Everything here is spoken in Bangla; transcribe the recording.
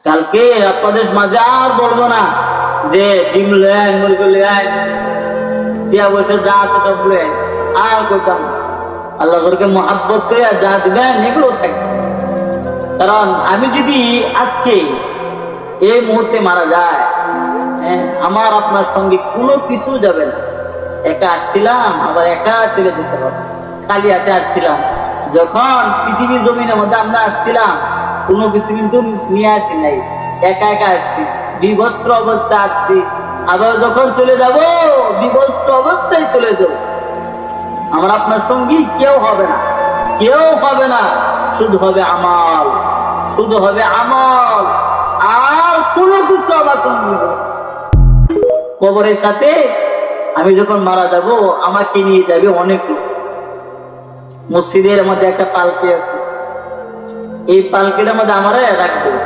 কালকে আপনাদের মাঝে আর বলবো না যে ডিম লেন মুরগি লেন টিয়া বসে যা আছে সব লেন, আর করতাম আল্লাহ করে মহাব্বত করে যা দিবেন এগুলো থাকবে। কারণ আমি যদি আজকে এই মুহূর্তে মারা যায়, আমার আপনার সঙ্গে কোনো কিছু যাবে না। একা আসছিলাম, আবার একা চলে যেতে হবে। খালি হাতে আসছিলাম। যখন পৃথিবী জমিনের মধ্যে আমরা আসছিলাম, কোনো কিছু কিন্তু নিয়ে আসি নাই, একা একা আসছি, বিবস্ত্র অবস্থায় আসছি। আবার যখন চলে যাব, বিবস্ত্র অবস্থায় চলে যাব। আমার আপনার সঙ্গী কেউ হবে না, কেউ হবে না, শুধু হবে আমাল, শুধু হবে আমল, আর কোনো কিছু আমার সঙ্গী হবে। কবরের সাথে আমি যখন মারা যাব, আমাকে নিয়ে যাবে অনেক লোক। মসজিদের মধ্যে একটা পালকি আছে, এই পালকিটার মধ্যে আমারে রাখবে।